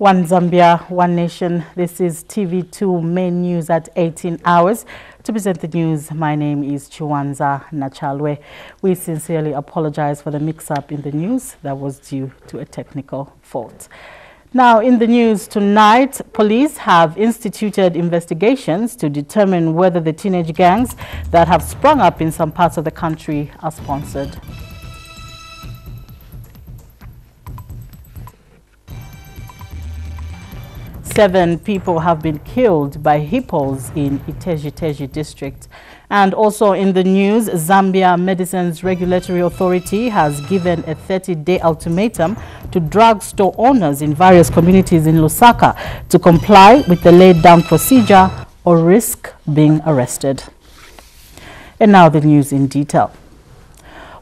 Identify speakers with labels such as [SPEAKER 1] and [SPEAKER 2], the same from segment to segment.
[SPEAKER 1] One Zambia, one nation. This is TV2 main news at 18 hours. To present the news, my name is Chiwanza Nachalwe. We sincerely apologize for the mix-up in the news that was due to a technical fault. Now, in the news tonight, police have instituted investigations to determine whether the teenage gangs that have sprung up in some parts of the country are sponsored. Seven people have been killed by hippos in Iteji district. And also in the news, Zambia Medicines Regulatory Authority has given a 30-day ultimatum to drugstore owners in various communities in Lusaka to comply with the laid-down procedure or risk being arrested. And now the news in detail.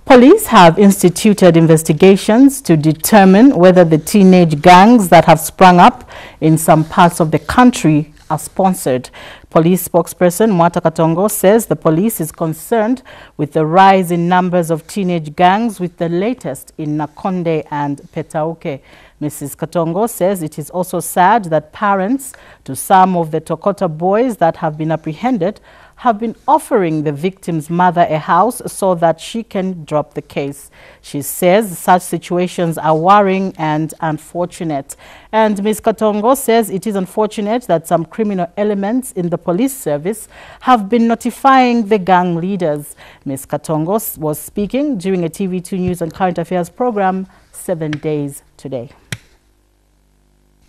[SPEAKER 1] Police have instituted investigations to determine whether the teenage gangs that have sprung up in some parts of the country are sponsored. Police spokesperson Mwata Katongo says the police is concerned with the rise in numbers of teenage gangs, with the latest in Nakonde and Petauke. Mrs. Katongo says it is also sad that parents to some of the Tokota boys that have been apprehended have been offering the victim's mother a house so that she can drop the case. She says such situations are worrying and unfortunate. And Ms. Katongo says it is unfortunate that some criminal elements in the police service have been notifying the gang leaders. Ms. Katongo was speaking during a TV2 News and Current Affairs program 7 days today.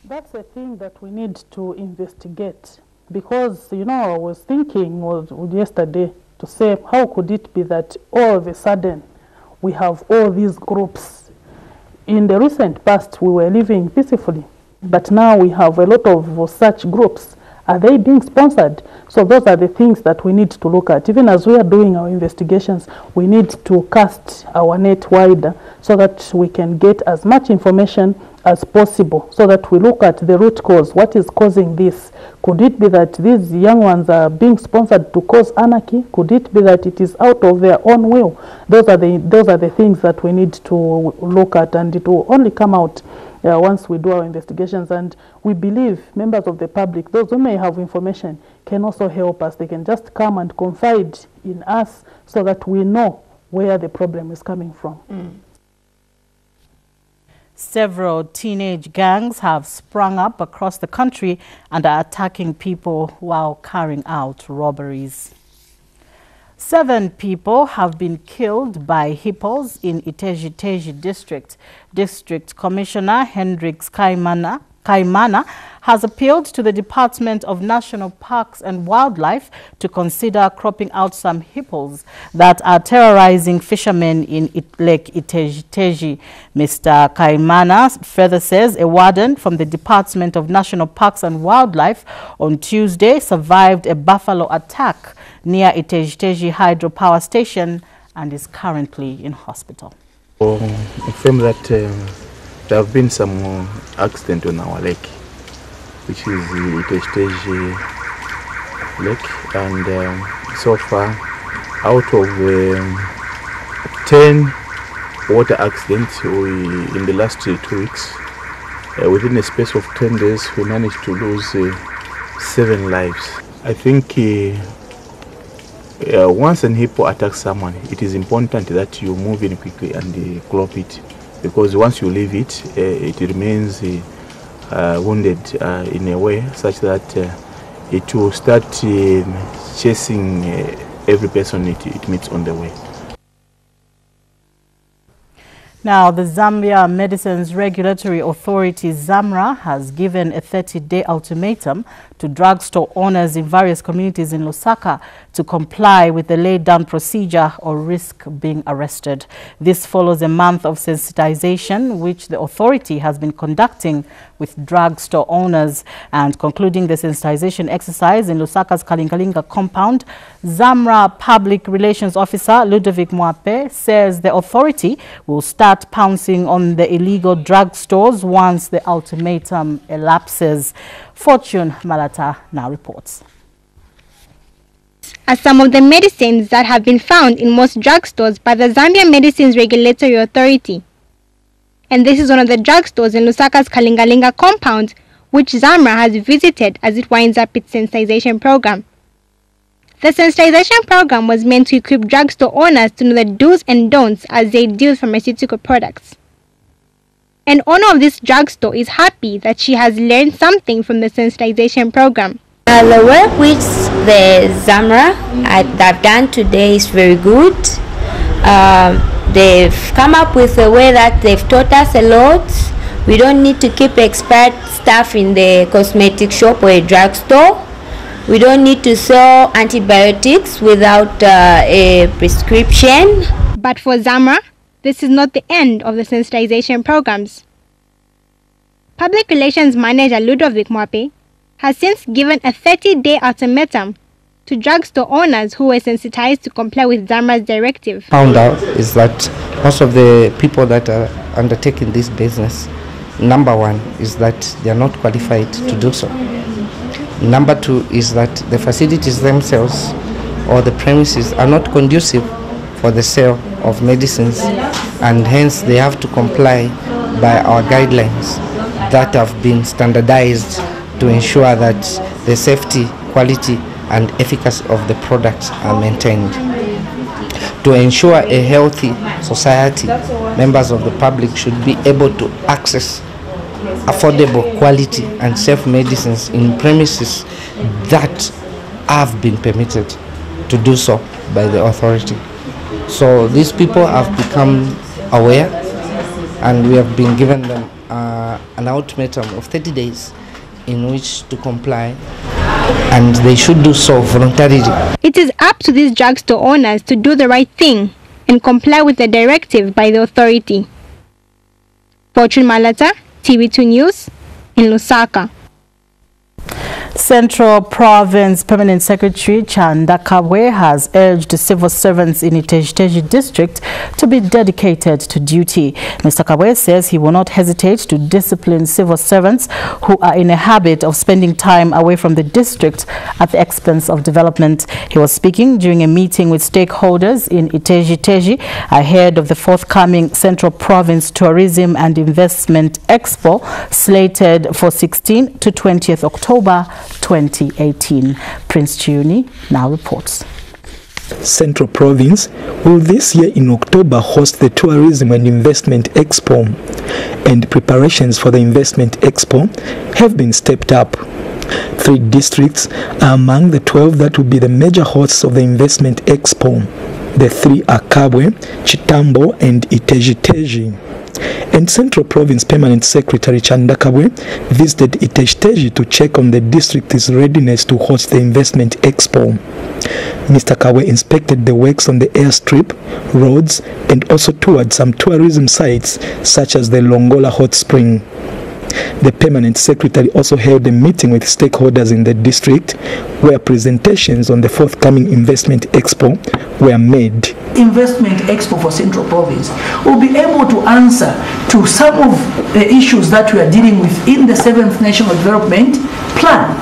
[SPEAKER 2] That's a thing that we need to investigate. Because, you know, I was thinking yesterday to say, how could it be that all of a sudden we have all these groups? In the recent past, we were living peacefully, but now we have a lot of such groups. Are they being sponsored? So those are the things that we need to look at. Even as we are doing our investigations, we need to cast our net wider so that we can get as much information as possible, so that we look at the root cause. What is causing this? Could it be that these young ones are being sponsored to cause anarchy? Could it be that it is out of their own will? Those are the things that we need to look at, and it will only come out once we do our investigations. And we believe members of the public, those who may have information, can also help us. They can just come and confide in us so that we know where the problem is coming from.
[SPEAKER 1] Several teenage gangs have sprung up across the country and are attacking people while carrying out robberies. 7 people have been killed by hippos in Iteji district. District Commissioner Hendrix Kaimana has appealed to the Department of National Parks and Wildlife to consider cropping out some hippos that are terrorizing fishermen in Lake Iteji. Mr. Kaimana further says a warden from the Department of National Parks and Wildlife on Tuesday survived a buffalo attack near Iteji hydropower station and is currently in hospital.
[SPEAKER 3] From that there have been some accident on our lake, which is the Iteji lake, and so far out of 10 water accidents in the last 2 weeks, within a space of 10 days we managed to lose 7 lives. I think once an hippo attacks someone, it is important that you move in quickly and crop it, because once you leave it, it remains wounded in a way such that it will start chasing every person it meets on the way.
[SPEAKER 1] Now, the Zambia Medicines Regulatory Authority, ZAMRA, has given a 30-day ultimatum to drugstore owners in various communities in Lusaka to comply with the laid-down procedure or risk being arrested. This follows a month of sensitization which the authority has been conducting with drugstore owners. And concluding the sensitization exercise in Lusaka's Kalingalinga compound, ZAMRA Public Relations Officer Ludovic Mwape says the authority will start pouncing on the illegal drugstores once the ultimatum elapses. Fortune Malata now reports.
[SPEAKER 4] As some of the medicines that have been found in most drugstores by the Zambia Medicines Regulatory Authority. And this is one of the drugstores in Lusaka's Kalingalinga compound, which Zamra has visited as it winds up its sensitization program. The sensitization program was meant to equip drugstore owners to know the do's and don'ts as they deal with pharmaceutical products. An owner of this drugstore is happy that she has learned something from the sensitization program.
[SPEAKER 5] The work which the Zamra have done today is very good. They've come up with a way that they've taught us a lot. We don't need to keep expired stuff in the cosmetic shop or a drugstore. We don't need to sell antibiotics without a prescription.
[SPEAKER 4] But for Zamra, this is not the end of the sensitization programs. Public Relations Manager Ludovic Mwape has since given a 30-day ultimatum to drugstore owners who were sensitized to comply with Zamra's directive.
[SPEAKER 6] Found out is that most of the people that are undertaking this business, number one is that they are not qualified to do so. Number two is that the facilities themselves or the premises are not conducive for the sale of medicines, and hence they have to comply by our guidelines that have been standardized to ensure that the safety, quality and efficacy of the products are maintained. To ensure a healthy society, members of the public should be able to access affordable, quality and safe medicines in premises that have been permitted to do so by the authority. So these people have become aware, and we have been given them an ultimatum of 30 days in which to comply, and they should do so voluntarily.
[SPEAKER 4] It is up to these drugstore owners to do the right thing and comply with the directive by the authority. Fortune Malata, TV2 News, in Lusaka.
[SPEAKER 1] Central Province Permanent Secretary Chanda Kabwe has urged civil servants in Iteji district to be dedicated to duty. Mr. Kabwe says he will not hesitate to discipline civil servants who are in a habit of spending time away from the district at the expense of development. He was speaking during a meeting with stakeholders in Iteji ahead of the forthcoming Central Province Tourism and Investment Expo slated for 16 to 20th October 2018. Prince Chiuni now reports.
[SPEAKER 7] Central Province will this year in October host the Tourism and Investment Expo, and preparations for the Investment Expo have been stepped up. 3 districts are among the 12 that will be the major hosts of the Investment Expo. The 3 are Kabwe, Chitambo and Iteji. And Central Province Permanent Secretary Chanda Kabwe visited Iteji to check on the district's readiness to host the Investment Expo. Mr. Kabwe inspected the works on the airstrip, roads, and also toured some tourism sites such as the Longola Hot Spring. The Permanent Secretary also held a meeting with stakeholders in the district where presentations on the forthcoming Investment Expo were made.
[SPEAKER 8] Investment Expo for Central Province will be able to answer to some of the issues that we are dealing with in the 7th National Development Plan.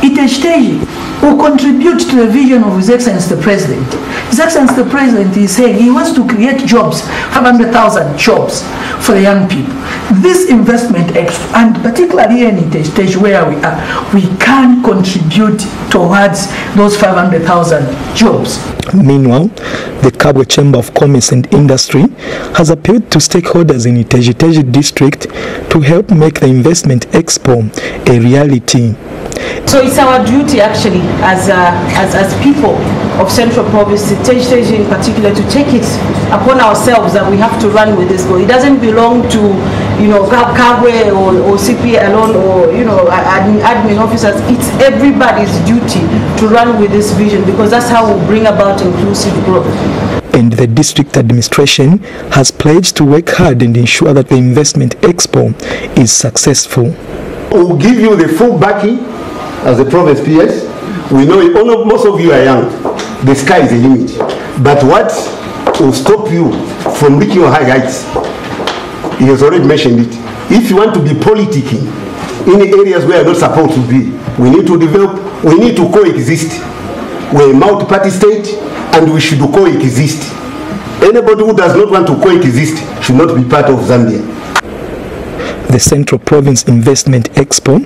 [SPEAKER 8] Iteji will contribute to the vision of His Excellency the President. His Excellency the President is saying he wants to create jobs, 500,000 jobs for the young people. This Investment Expo, and particularly in Iteji where we are, we can contribute towards those 500,000 jobs.
[SPEAKER 7] Meanwhile, the Kabwe Chamber of Commerce and Industry has appealed to stakeholders in Iteji district to help make the Investment Expo a reality.
[SPEAKER 9] So it's our duty actually as people of Central Province, Iteji in particular, to take it upon ourselves that we have to run with this goal. It doesn't belong to, you know, Kabwe or CP alone, or, you know, admin officers. It's everybody's duty to run with this vision, because that's how we bring about inclusive growth.
[SPEAKER 7] And the district administration has pledged to work hard and ensure that the Investment Expo is successful.
[SPEAKER 10] We will give you the full backing as the province PS. We know most of you are young. The sky is the limit. But what will stop you from reaching your high heights? He has already mentioned it. If you want to be politicking in areas where you're not supposed to be, we need to develop, we need to coexist. We're a multi-party state and we should coexist. Anybody who does not want to coexist should not be part of Zambia.
[SPEAKER 7] The Central Province Investment Expo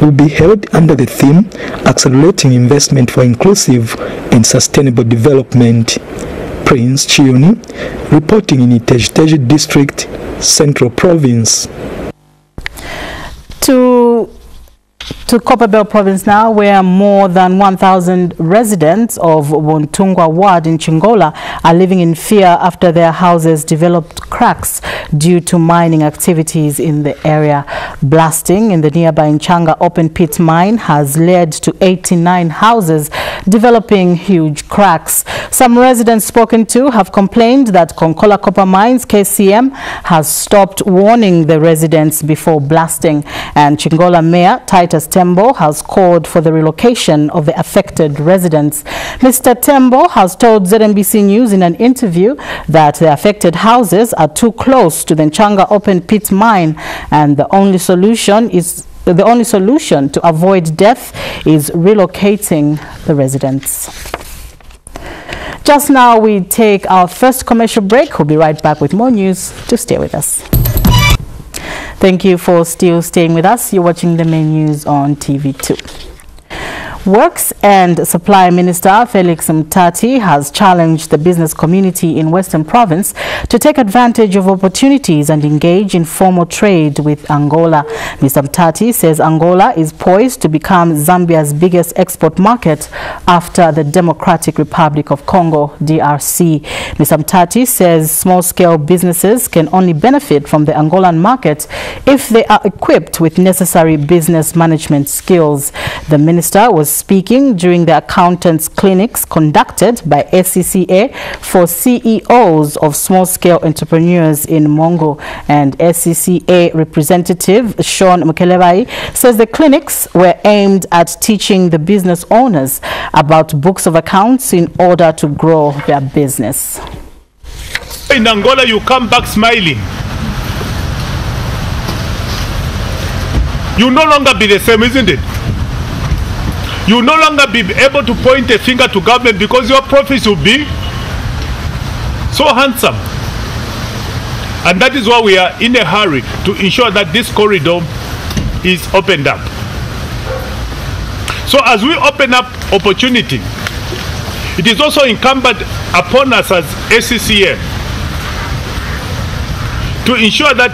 [SPEAKER 7] will be held under the theme Accelerating Investment for Inclusive and Sustainable Development. Prince Chioni, reporting in Iteje District, Central Province. To Copperbelt Province now, where more than 1,000 residents of Wontungwa Ward in Chingola are living in fear after their houses developed cracks due to mining activities in the area. Blasting in the nearby Nchanga open pit mine has led to 89 houses developing huge cracks. Some residents spoken to have complained that Konkola Copper Mines KCM has stopped warning the residents before blasting, and Chingola Mayor Titus Tembo has called for the relocation of the affected residents. Mr. Tembo has told ZNBC News in an interview that the affected houses are too close to the Nchanga open pit mine, and the only solution to avoid death is relocating the residents. Just now we take our first commercial break. We'll be right back with more news. To stay with us. Thank you for still staying with us. You're watching the main news on TV2. Works and Supply Minister Felix Mtati has challenged the business community in Western Province to take advantage of opportunities and engage in formal trade with Angola. Mr. Mtati says Angola is poised to become Zambia's biggest export market after the Democratic Republic of Congo, DRC. Mr. Mtati says small-scale businesses can only benefit from the Angolan market if they are equipped with necessary business management skills. The minister was speaking during the accountants clinics conducted by SCCA for CEOs of small-scale entrepreneurs in Mongo, and SCCA representative Sean Mukelebai says the clinics were aimed at teaching the business owners about books of accounts in order to grow their business.
[SPEAKER 11] In Angola, you come back smiling. You no longer be the same, isn't it? You no longer be able to point a finger to government because your profits will be so handsome. And that is why we are in a hurry to ensure that this corridor is opened up. So as we open up opportunity, it is also incumbent upon us as SCCM to ensure that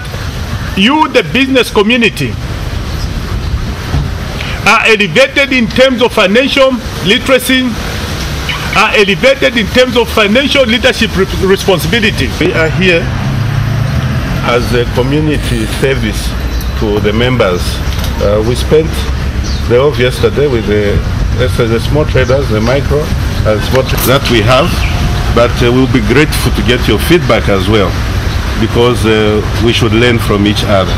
[SPEAKER 11] you, the business community, are elevated in terms of financial literacy, are elevated in terms of financial leadership responsibility.
[SPEAKER 12] We are here as a community service to the members. We spent the whole of yesterday with the small traders, the micro and small that we have, but we'll be grateful to get your feedback as well, because we should learn from each other.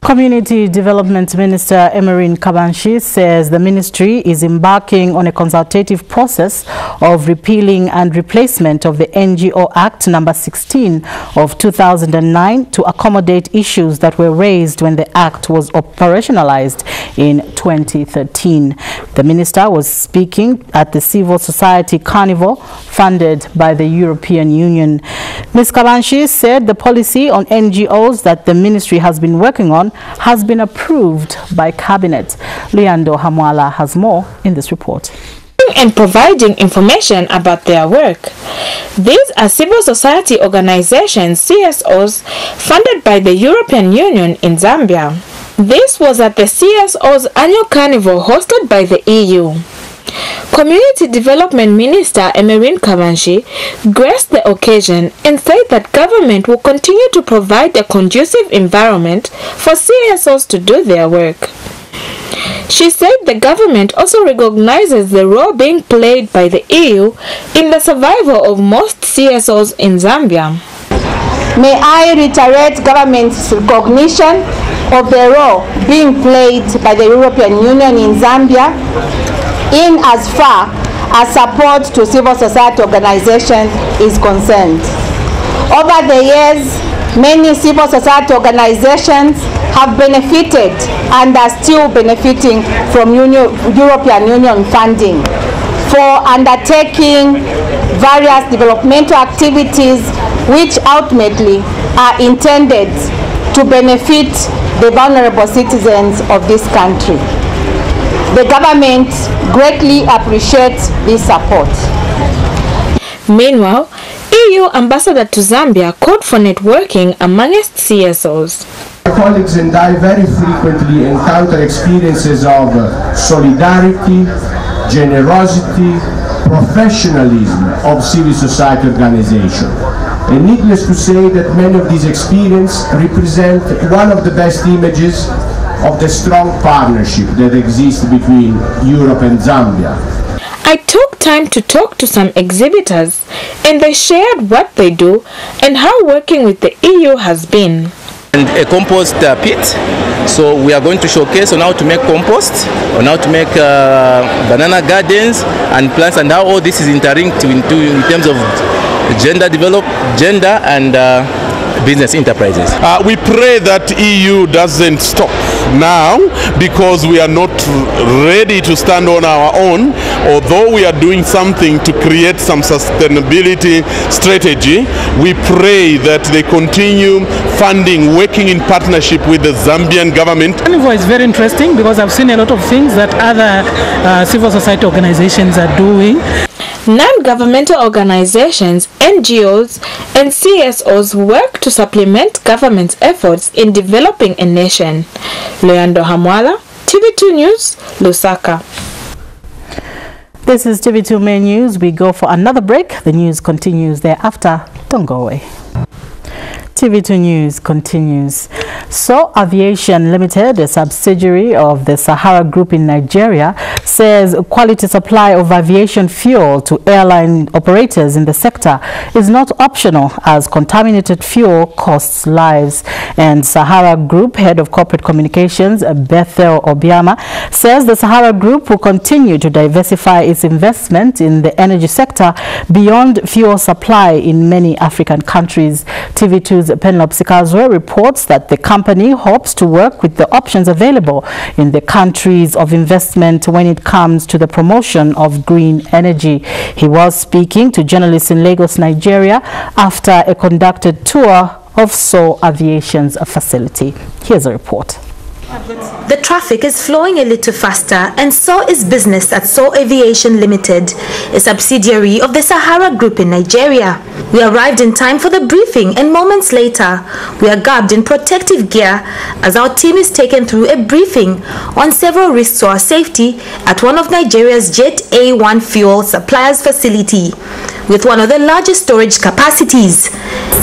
[SPEAKER 1] Community Development Minister Emerin Kabanshi says the ministry is embarking on a consultative process of repealing and replacement of the NGO Act number 16 of 2009 to accommodate issues that were raised when the Act was operationalized in 2013. The minister was speaking at the Civil Society Carnival funded by the European Union. Ms. Kabanshi said the policy on NGOs that the ministry has been working on has been approved by Cabinet. Leandro Hamwala has more in this report.
[SPEAKER 13] And providing information about their work. These are civil society organizations, CSOs, funded by the European Union in Zambia. This was at the CSO's annual carnival hosted by the EU. Community Development Minister Emerin Kabanshi graced the occasion and said that government will continue to provide a conducive environment for CSOs to do their work. She said the government also recognizes the role being played by the EU in the survival of most CSOs in Zambia.
[SPEAKER 14] May I reiterate government's recognition of the role being played by the European Union in Zambia in as far as support to civil society organizations is concerned. Over the years, many civil society organizations have benefited and are still benefiting from European Union funding for undertaking various developmental activities which ultimately are intended to benefit the vulnerable citizens of this country. The government greatly appreciates this support.
[SPEAKER 13] Meanwhile, EU Ambassador to Zambia called for networking amongst CSOs.
[SPEAKER 15] My colleagues and I very frequently encounter experiences of solidarity, generosity, professionalism of civil society organizations. And needless to say that many of these experiences represent one of the best images of the strong partnership that exists between Europe and Zambia.
[SPEAKER 13] I took time to talk to some exhibitors, and they shared what they do and how working with the EU has been.
[SPEAKER 16] And a compost pit, so we are going to showcase on how to make compost, on how to make banana gardens and plants, and how all this is interlinked in terms of gender and business enterprises.
[SPEAKER 12] We pray that EU doesn't stop now, because we are not ready to stand on our own, although we are doing something to create some sustainability strategy. We pray that they continue funding, working in partnership with the Zambian government.
[SPEAKER 2] Carnival is very interesting because I've seen a lot of things that other civil society organizations are doing.
[SPEAKER 13] Non-governmental organizations, NGOs, and CSOs work to supplement government's efforts in developing a nation. Leandro Hamwala, TV2 News, Lusaka.
[SPEAKER 1] This is TV2 Main News. We go for another break. The news continues thereafter. Don't go away. TV2 News continues. So, Aviation Limited, a subsidiary of the Sahara Group in Nigeria, says quality supply of aviation fuel to airline operators in the sector is not optional, as contaminated fuel costs lives. And Sahara Group Head of Corporate Communications, Bethel Obiama, says the Sahara Group will continue to diversify its investment in the energy sector beyond fuel supply in many African countries. TV2's Penlop Sikazwe reports that the company hopes to work with the options available in the countries of investment when it comes to the promotion of green energy. He was speaking to journalists in Lagos, Nigeria, after a conducted tour of So Aviation's facility. Here's a report.
[SPEAKER 17] The traffic is flowing a little faster, and so is business at So Aviation Limited, a subsidiary of the Sahara Group in Nigeria. We arrived in time for the briefing, and moments later, we are garbed in protective gear as our team is taken through a briefing on several risks to our safety at one of Nigeria's Jet A1 fuel suppliers facility, with one of the largest storage capacities.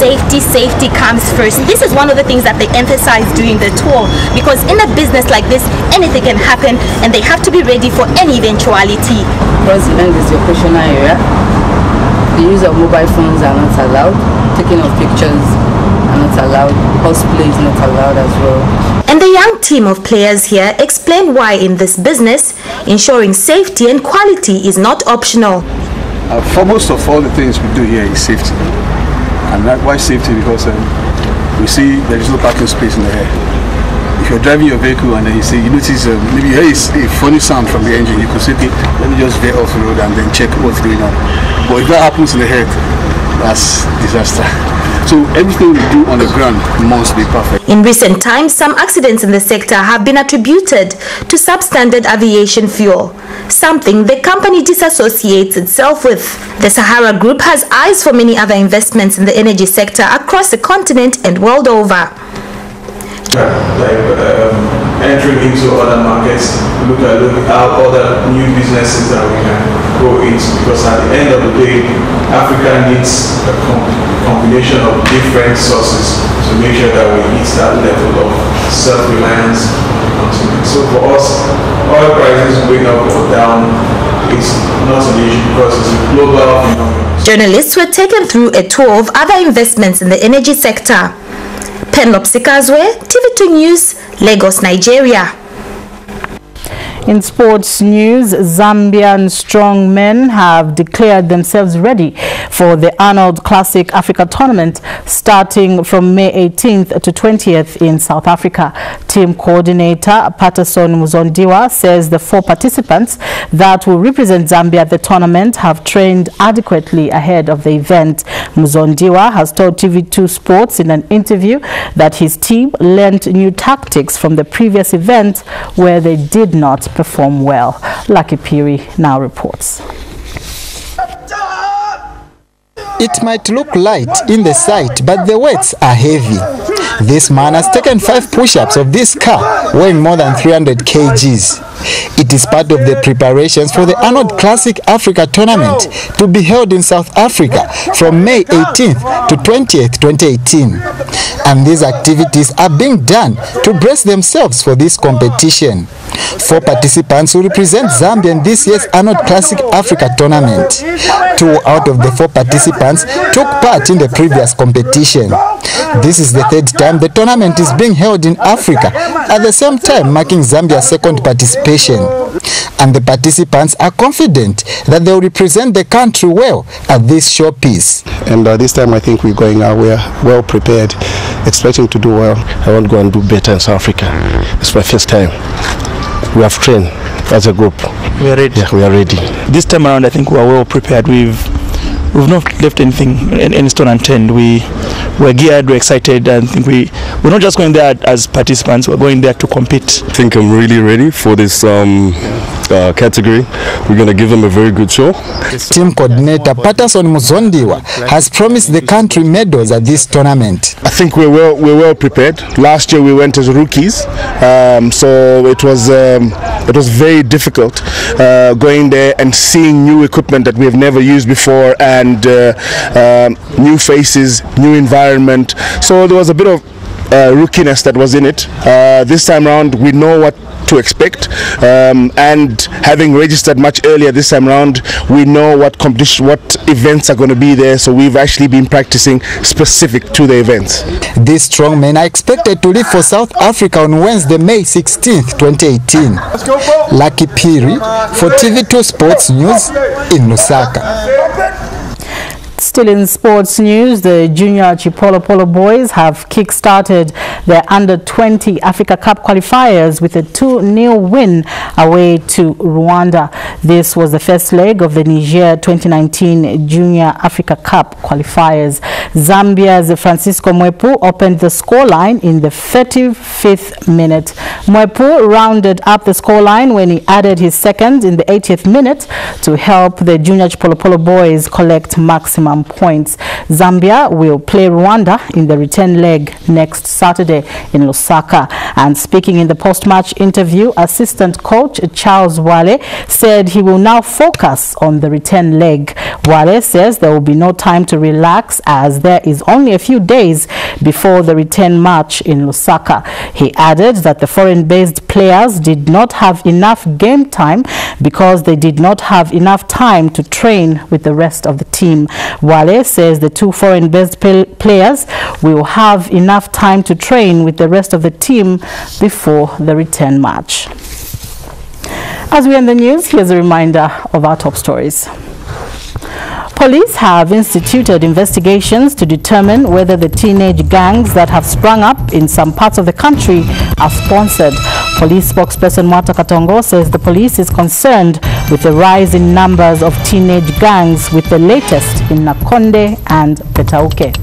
[SPEAKER 18] Safety comes first. This is one of the things that they emphasize during the tour, because in a business like this, anything can happen and they have to be ready for any eventuality.
[SPEAKER 19] Cross the land is the operational area. The use of mobile phones are not allowed. Taking of pictures are not allowed. Cosplay is not allowed as well.
[SPEAKER 17] And the young team of players here explain why in this business, ensuring safety and quality is not optional.
[SPEAKER 20] Foremost of all the things we do here is safety. And that, why safety? Because we see there is no parking space in the air. If you're driving your vehicle and then you notice maybe you hear a funny sound from the engine, you could say, okay, let me just veer off the road and then check what's going on. But if that happens in the head, that's disaster. So everything we do on the ground must be perfect.
[SPEAKER 17] In recent times, some accidents in the sector have been attributed to substandard aviation fuel, something the company disassociates itself with. The Sahara Group has eyes for many other investments in the energy sector across the continent and world over.
[SPEAKER 3] Entering into other markets, look at other new businesses that we can go into, because at the end of the day, Africa needs a combination of different sources to make sure that we hit that level of self-reliance on the continent. So for us, oil prices going up or down is not an issue because it's a global phenomenon.
[SPEAKER 17] Journalists were taken through a tour of other investments in the energy sector. Penlop Sikazwe, TV2 News, Lagos, Nigeria.
[SPEAKER 1] In sports news, Zambian strongmen have declared themselves ready for the Arnold Classic Africa Tournament starting from May 18th to 20th in South Africa. Team coordinator Patterson Muzondiwa says the 4 participants that will represent Zambia at the tournament have trained adequately ahead of the event. Muzondiwa has told TV2 Sports in an interview that his team learned new tactics from the previous event where they did not perform well. Lucky Piri now reports.
[SPEAKER 21] It might look light in the sight, but the weights are heavy. This man has taken 5 push-ups of this car weighing more than 300 kgs. It is part of the preparations for the Arnold Classic Africa Tournament to be held in South Africa from May 18th to 20th, 2018. And these activities are being done to brace themselves for this competition. 4 participants will represent Zambia in this year's Arnold Classic Africa Tournament. 2 out of the 4 participants took part in the previous competition. This is the 3rd time the tournament is being held in Africa, at the same time marking Zambia's 2nd participation. And the participants are confident that they will represent the country well at this showpiece.
[SPEAKER 22] And this time I think we're going out, we're well prepared, expecting to do well. I want to go and do better in South Africa. It's my first time. We have trained as a group.
[SPEAKER 23] We are ready.
[SPEAKER 22] Yeah, we are ready.
[SPEAKER 23] This time around I think we are well prepared. We've not left anything, any stone unturned. We're geared, we're excited, and I think we're not just going there as participants, we're going there to compete.
[SPEAKER 24] I think I'm really ready for this category. We're going to give them a very good show.
[SPEAKER 21] Team coordinator Patterson Muzondiwa has promised the country medals at this tournament.
[SPEAKER 22] I think we're well prepared. Last year we went as rookies, so it was very difficult going there and seeing new equipment that we have never used before, and new faces, new environment. So there was a bit of rookiness that was in it. This time around we know what to expect, and having registered much earlier this time around, we know what events are going to be there, so we've actually been practicing specific to the events.
[SPEAKER 21] These strongmen are expected to leave for South Africa on Wednesday, May 16th, 2018. Lucky Piri for TV2 Sports News in Lusaka.
[SPEAKER 1] Still in sports news, the junior Chipolo Polo boys have kick-started their under-20 Africa Cup qualifiers with a 2-0 win away to Rwanda. This was the first leg of the Niger 2019 Junior Africa Cup qualifiers. Zambia's Francisco Mwepu opened the scoreline in the 35th minute. Mwepu rounded up the scoreline when he added his second in the 80th minute to help the junior Chipolo Polo boys collect maximum points. Zambia will play Rwanda in the return leg next Saturday in Lusaka. And speaking in the post-match interview, assistant coach Charles Wale said he will now focus on the return leg. Wale says there will be no time to relax as there is only a few days before the return match in Lusaka. He added that the foreign-based players did not have enough game time because they did not have enough time to train with the rest of the team. Wale says the 2 foreign-based players will have enough time to train with the rest of the team before the return match. As we end the news, here's a reminder of our top stories. Police have instituted investigations to determine whether the teenage gangs that have sprung up in some parts of the country are sponsored. Police spokesperson Mwata Katongo says the police is concerned with the rise in numbers of teenage gangs, with the latest in Nakonde and Petauke.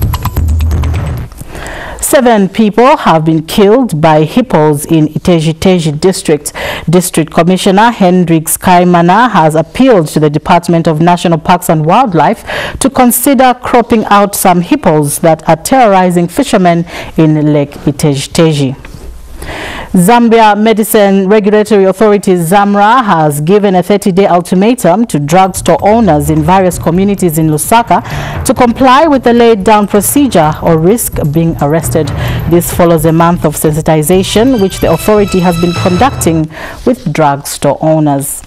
[SPEAKER 1] 7 people have been killed by hippos in Iteji district. District Commissioner Hendrix Kaimana has appealed to the Department of National Parks and Wildlife to consider cropping out some hippos that are terrorizing fishermen in Lake Iteji. Zambia Medicine Regulatory Authority ZAMRA has given a 30-day ultimatum to drugstore owners in various communities in Lusaka to comply with the laid-down procedure or risk being arrested. This follows a month of sensitization which the authority has been conducting with drugstore owners.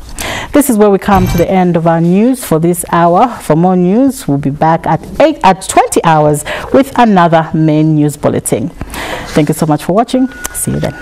[SPEAKER 1] This is where we come to the end of our news for this hour. For more news, we'll be back at 20 hours with another main news bulletin. Thank you so much for watching. See you then.